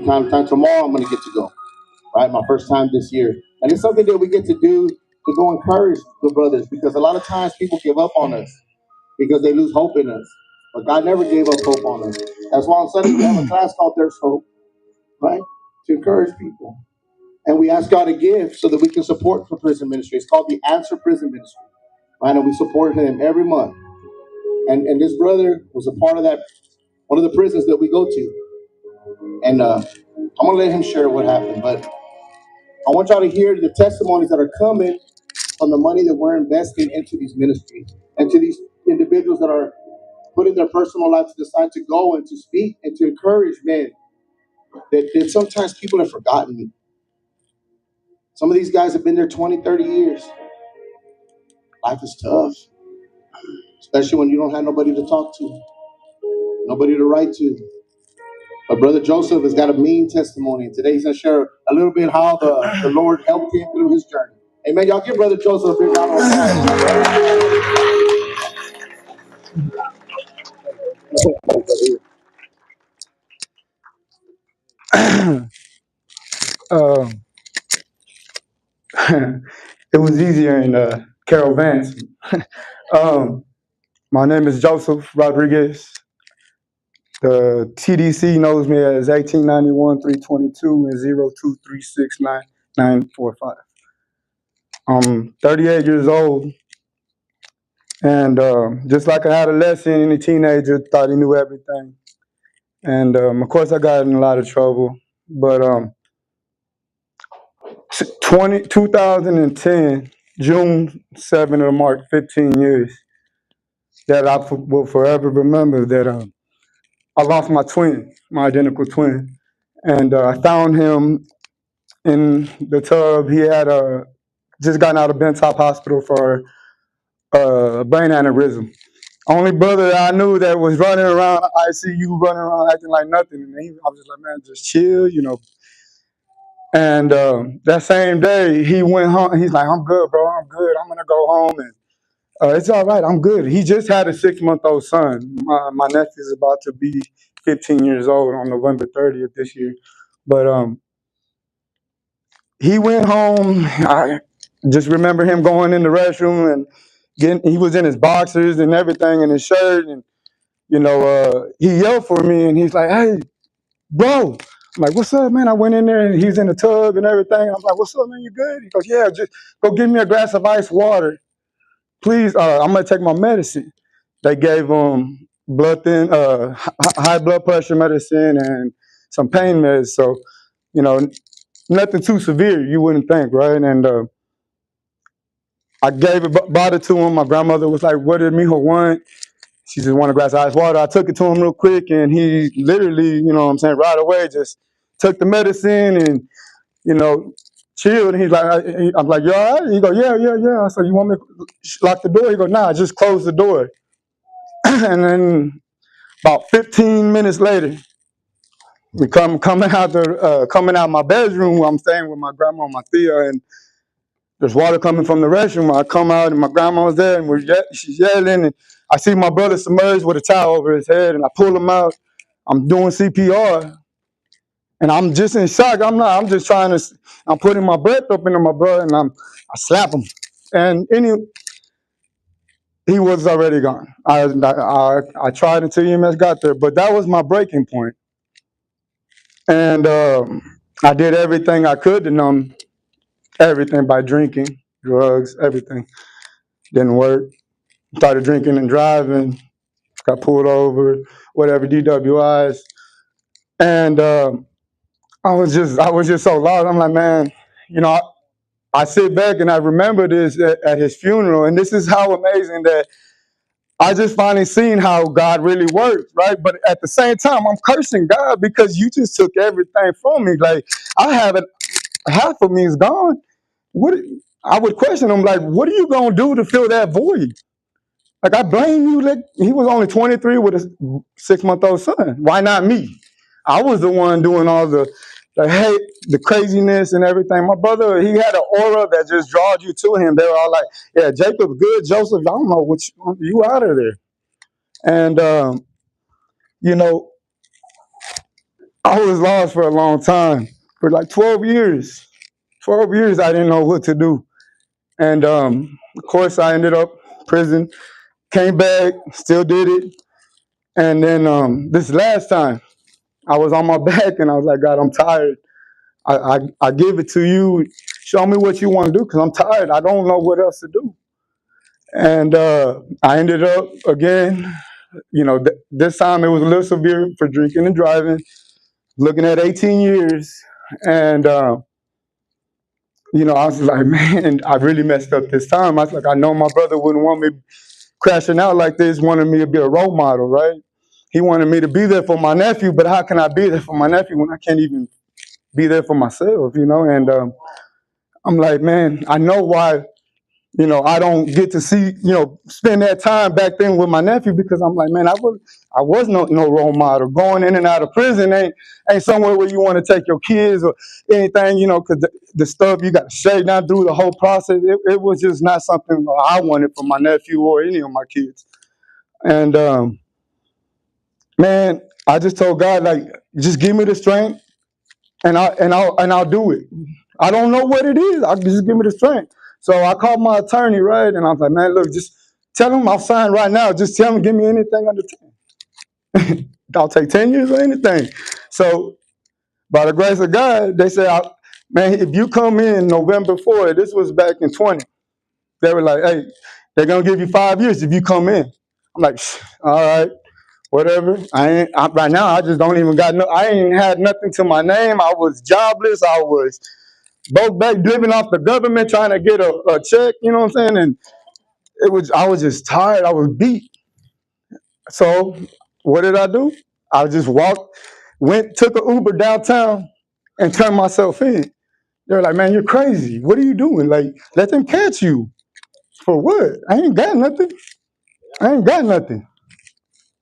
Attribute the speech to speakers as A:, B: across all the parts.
A: from time to time. Tomorrow I'm going to get to go, right? My first time this year. And it's something that we get to do to go encourage the brothers because a lot of times people give up on us because they lose hope in us. But God never gave up hope on us. That's why on Sunday we have a class called There's Hope, right? To encourage people. And we ask God to give so that we can support the prison ministry. It's called the Answer Prison Ministry, right? And we support him every month. And this brother was a part of that, one of the prisons that we go to. And I'm going to let him share what happened. But I want y'all to hear the testimonies that are coming from the money that we're investing into these ministries and to these individuals that are putting their personal life to decide to go and to speak and to encourage men that sometimes people have forgotten. Some of these guys have been there 20, 30 years. Life is tough, especially when you don't have nobody to talk to, nobody to write to. But Brother Joseph has got a mean testimony. And today he's going to share a little bit how the Lord helped him through his journey. Amen. Y'all give Brother Joseph a big round of applause.
B: Um, it was easier in Carol Vance. um, my name is Joseph Rodriguez. The TDC knows me as 1891 322 and 02369945. I'm 38 years old, and just like I had a lesson, any teenager thought he knew everything. And of course, I got in a lot of trouble. But 2010, June 7th it'll mark 15 years that I will forever remember that I lost my twin, my identical twin. And I found him in the tub. He had just gotten out of Bentop Hospital for brain aneurysm. Only brother that I knew that was running around ICU, running around acting like nothing. And I was just like, man, just chill, you know. And that same day, he went home. He's like, I'm good, bro. I'm good. I'm going to go home. And it's all right. I'm good. He just had a 6-month-old son. My nephew's about to be 15 years old on November 30th this year. But he went home. I just remember him going in the restroom and he was in his boxers and everything and his shirt. And, you know, he yelled for me and he's like, hey, bro. I'm like, what's up, man? I went in there and he's in the tub and everything. I'm like, what's up, man? You good? He goes, yeah, just go give me a glass of ice water. Please, I'm going to take my medicine. They gave him high blood pressure medicine and some pain meds. So, you know, nothing too severe, you wouldn't think, right? And I brought it to him. My grandmother was like, what did Mijo want? She just wanted a glass of ice water. I took it to him real quick, and he literally, you know what I'm saying, right away just took the medicine and, you know, chilled. And he's like, I'm like, you all right? He go, yeah, yeah, yeah. I said, you want me to lock the door? He go, nah, just close the door. And then about 15 minutes later, we coming out my bedroom where I'm staying with my grandma and my Thea, and there's water coming from the restroom. I come out and my grandma was there, and she's yelling, and I see my brother submerged with a towel over his head, and I pull him out. I'm doing CPR, and I'm just in shock. I'm just I'm putting my breath up into my brother, and I slap him, and he was already gone. I tried until EMS got there, but that was my breaking point. And I did everything I could to numb everything by drinking, drugs, everything. Didn't work. Started drinking and driving. Got pulled over, whatever, DWIs. And I was just so lost. I'm like, man, you know, I sit back and I remember this at his funeral, and this is how amazing that I just finally seen how God really works, right? But at the same time, I'm cursing God because you just took everything from me. Like, I have it, half of me is gone. What I would question him, like, what are you gonna do to fill that void? Like, I blame you. Like, he was only 23 with a 6-month-old son. Why not me? I was the one doing all the hate, the craziness and everything. My brother, he had an aura that just drawed you to him. They were all like, yeah, Jacob's good. Joseph, I don't know what you out of there. And, you know, I was lost for a long time, for like 12 years. 12 years, I didn't know what to do. And of course, I ended up prison, came back, still did it. And then this last time, I was on my back and I was like, God, I'm tired. I give it to you. Show me what you want to do because I'm tired. I don't know what else to do. And I ended up again, this time it was a little severe for drinking and driving, looking at 18 years. And, I was like, man, I really messed up this time. I was like, I know my brother wouldn't want me crashing out like this, wanted me to be a role model, right? He wanted me to be there for my nephew, but how can I be there for my nephew when I can't even be there for myself, And I'm like, man, I know why, I don't get to see, spend that time back then with my nephew because I'm like, man, I was no role model. Going in and out of prison ain't somewhere where you want to take your kids or anything, because the stuff you got to shake down through the whole process. It was just not something I wanted for my nephew or any of my kids. And man, I just told God, like, just give me the strength and I'll do it. I don't know what it is. I just give me the strength. So I called my attorney, right? And I was like, man, look, just tell him I'll sign right now. Just tell him, give me anything under 10. I'll take 10 years or anything. So by the grace of God, they said, man, if you come in November 4th, this was back in 20, they were like, hey, they're going to give you 5 years if you come in. I'm like, all right, whatever. Right now, I just don't even got I ain't had nothing to my name. I was jobless. I was both back living off the government, trying to get a check, you know what I'm saying? And I was just tired. I was beat. So what did I do? I just took an Uber downtown and turned myself in. They're like, man, you're crazy. What are you doing? Like, let them catch you. For what? I ain't got nothing. I ain't got nothing.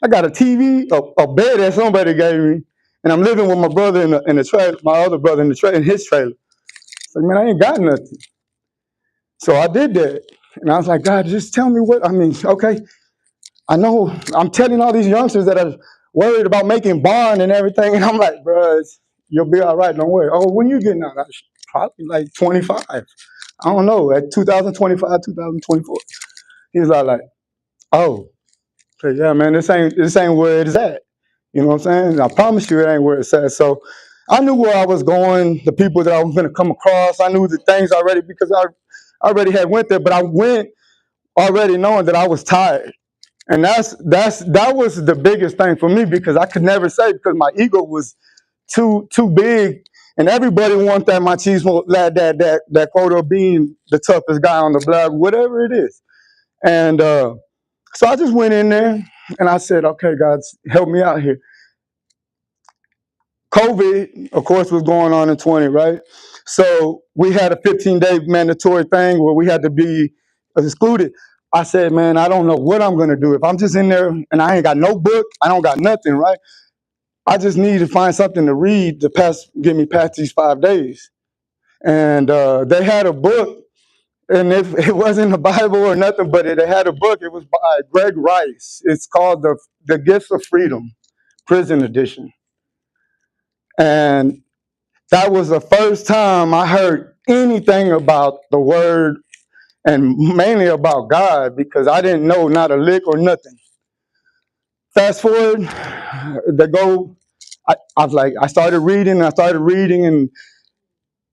B: I got a TV, a bed that somebody gave me, and I'm living with my brother in the trailer, my other brother in his trailer. It's like, man, I ain't got nothing. So I did that. And I was like, God, just tell me okay, I know I'm telling all these youngsters that are worried about making bond and everything. And I'm like, bro, you'll be all right. Don't worry. Oh, when you getting out? Probably like 25. I don't know, at 2025, 2024. He's like, oh, so yeah, man, this ain't where it's at. You know what I'm saying? I promise you it ain't where it's at. So I knew where I was going, the people that I was going to come across. I knew the things already because I already had went there, but I went already knowing that I was tired. And that was the biggest thing for me because I could never say because my ego was too big and everybody wants that machismo, that photo of being the toughest guy on the block, whatever it is. And so I just went in there and I said, okay, God, help me out here. COVID, of course, was going on in 20, right? So we had a 15-day mandatory thing where we had to be excluded. I said, man, I don't know what I'm going to do. If I'm just in there and I ain't got no book, I don't got nothing, right? I just need to find something to read to get me past these 5 days. And they had a book, and it wasn't the Bible or nothing, but it had a book. It was by Greg Rice. It's called The Gifts of Freedom, Prison Edition. And that was the first time I heard anything about the word and mainly about God because I didn't know not a lick or nothing. Fast forward, I started reading and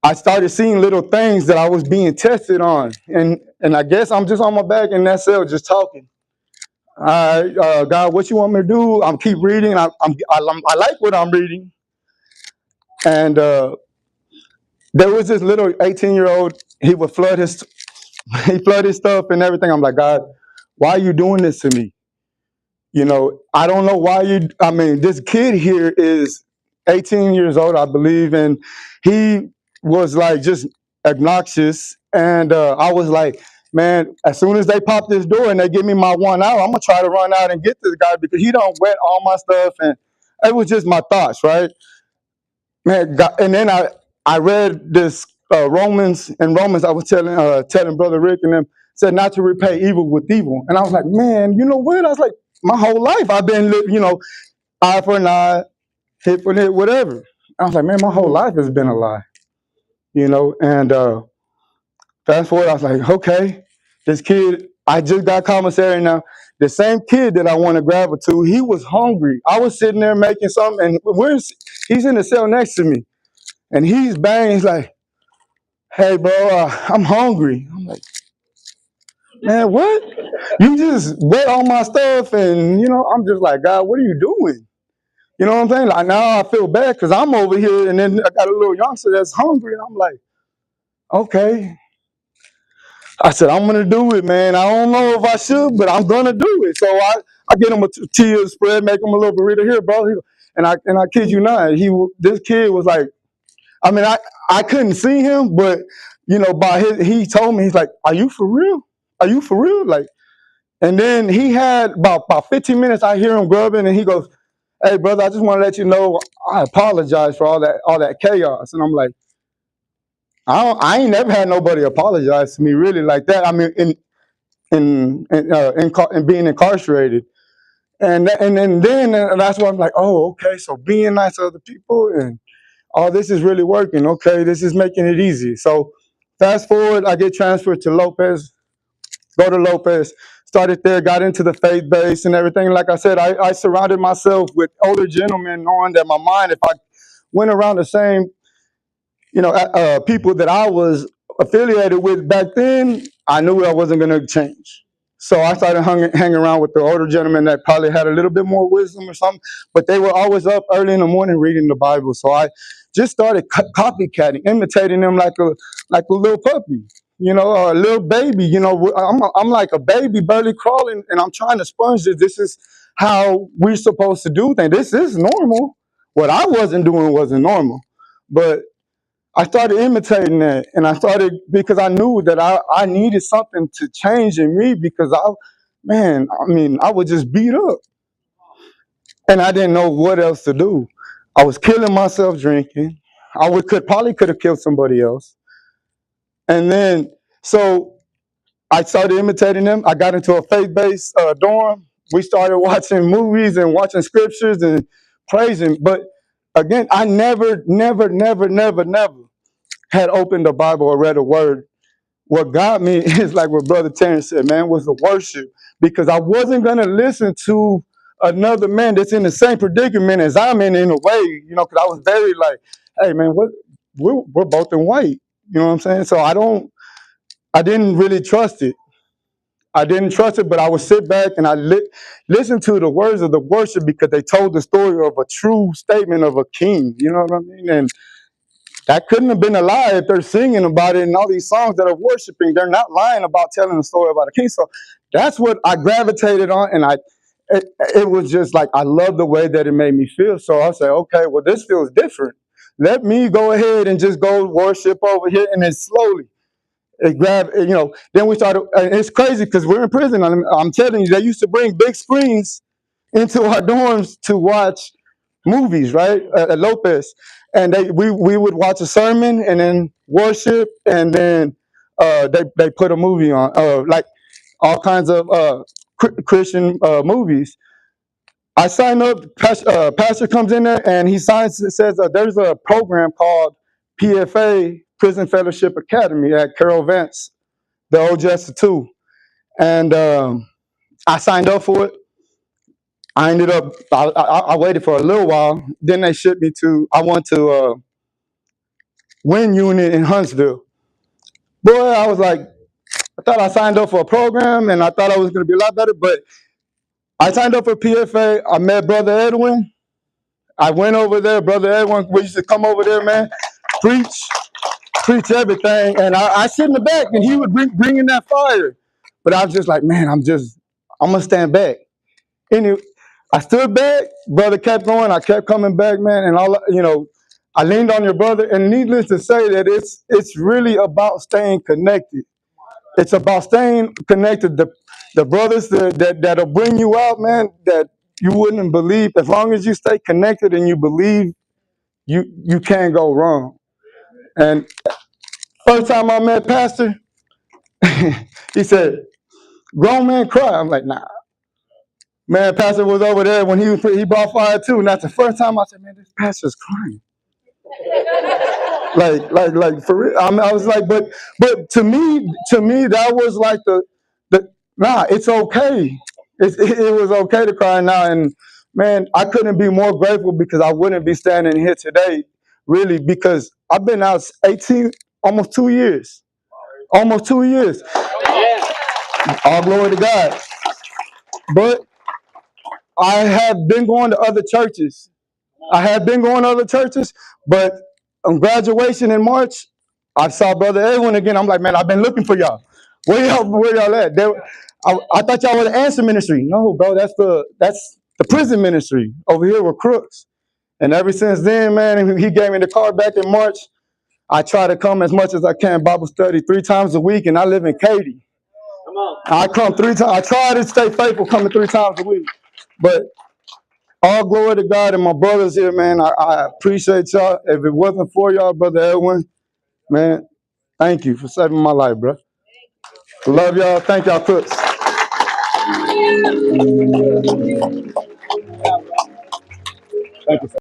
B: I started seeing little things that I was being tested on. And I guess I'm just on my back in that cell just talking. All right, God, what you want me to do? I'm keep reading. I like what I'm reading. And there was this little 18-year-old. He would flood his stuff and everything. I'm like, God, why are you doing this to me? I don't know why this kid here is 18 years old, I believe, and he was like just obnoxious. And I was like, man, as soon as they pop this door and they give me my 1 hour, I'm gonna try to run out and get this guy because he don't wet all my stuff. And it was just my thoughts, right? Man, God, and then I read this Romans I was telling Brother Rick and them said not to repay evil with evil, and I was like, man, you know what? I was like, my whole life I've been living, eye for an eye, hit for hit, whatever. I was like, man, my whole life has been a lie, you know. And fast forward, I was like, okay, this kid, I just got commissary now. The same kid that I want to grab it to, he was hungry. I was sitting there making something, and he's in the cell next to me, and he's banging. He's like, hey, bro, I'm hungry. I'm like, man, what? You just wet all my stuff, and I'm just like, God, what are you doing? You know what I'm saying? Like now I feel bad because I'm over here, and then I got a little youngster that's hungry, and I'm like, okay. I said, I'm gonna do it, man. I don't know if I should, but I'm gonna do it. So I get him a tortilla spread, make him a little burrito here, bro. And I kid you not, this kid was like, I mean, I couldn't see him, but by he told me, he's like, are you for real? Are you for real? Like, and then he had about 15 minutes. I hear him grubbing, and he goes, hey, brother, I just want to let you know I apologize for all that chaos. And I'm like, I ain't never had nobody apologize to me really like that. I mean, in being incarcerated, and then that's why I'm like, oh, okay, so being nice to other people and all this is really working. Okay, this is making it easy. So fast forward, I get transferred to Lopez, go to Lopez, started there, got into the faith base and everything. Like I said, I surrounded myself with older gentlemen, knowing that my mind, if I went around the same people that I was affiliated with back then, I knew I wasn't going to change. So I started hanging around with the older gentlemen that probably had a little bit more wisdom or something, but they were always up early in the morning reading the Bible. So I just started copycatting, imitating them like a little puppy, or a little baby. I'm like a baby barely crawling, and I'm trying to sponge this. This is how we're supposed to do things. This is normal. What I wasn't doing wasn't normal, but I started imitating that, and I started because I knew that I needed something to change in me because I was just beat up, and I didn't know what else to do. I was killing myself drinking. Probably could have killed somebody else, and then so I started imitating them. I got into a faith-based dorm. We started watching movies and watching scriptures and praising. But again, I never, never, never, never, never had opened the Bible or read a word. What got me is like what Brother Terrence said, man, was the worship. Because I wasn't going to listen to another man that's in the same predicament as I'm in a way, because I was very like, hey, man, we're both in white. You know what I'm saying? So I didn't really trust it. I didn't trust it, but I would sit back and I listen to the words of the worship because they told the story of a true statement of a king. You know what I mean? And that couldn't have been a lie if they're singing about it in all these songs that are worshiping. They're not lying about telling a story about a king. So that's what I gravitated on, and it was just like I love the way that it made me feel. So I said, okay, well, this feels different. Let me go ahead and just go worship over here, and then slowly it grabbed. Then we started. It's crazy because we're in prison. I'm telling you, they used to bring big screens into our dorms to watch movies, right? At Lopez, and we would watch a sermon and then worship, and then they put a movie on, like all kinds of Christian movies. I signed up. Pastor comes in there and he says there's a program called PFA, Prison Fellowship Academy, at Carol Vance, the old Jester 2, and I signed up for it. I ended up, I waited for a little while. Then they shipped me I went to Win Unit in Huntsville. Boy, I was like, I thought I signed up for a program and I thought I was going to be a lot better, but I signed up for PFA. I met Brother Edwin. I went over there. Brother Edwin, we used to come over there, man, preach everything. And I sit in the back and he would bring in that fire. But I was just like, man, I'm going to stand back. Anyway, I stood back. Brother kept going. I kept coming back, man. And I leaned on your brother. And needless to say that it's really about staying connected. It's about staying connected. The brothers that'll bring you out, man, that you wouldn't believe. As long as you stay connected and you believe, you can't go wrong. And first time I met Pastor, he said, grown man cry. I'm like, nah. Man, pastor was over there when he brought fire too. And that's the first time I said, man, this pastor's crying. Like for real. I was like, but to me, that was like nah, it's okay. It was okay to cry now. And man, I couldn't be more grateful because I wouldn't be standing here today, really, because I've been out 18, almost 2 years. Almost 2 years. All glory to God. But I have been going to other churches. But on graduation in March, I saw Brother Edwin again. I'm like, man, I've been looking for y'all. Where y'all at? I thought y'all were the answer ministry. No, bro, that's the prison ministry over here with Crooks. And ever since then, man, he gave me the card back in March. I try to come as much as I can, Bible study 3 times a week, and I live in Katy. Come on. I come 3 times. I try to stay faithful coming 3 times a week. But all glory to God and my brothers here, man. I appreciate y'all. If it wasn't for y'all, Brother Edwin, man, thank you for saving my life, bro. Love y'all. Thank y'all, Cooks.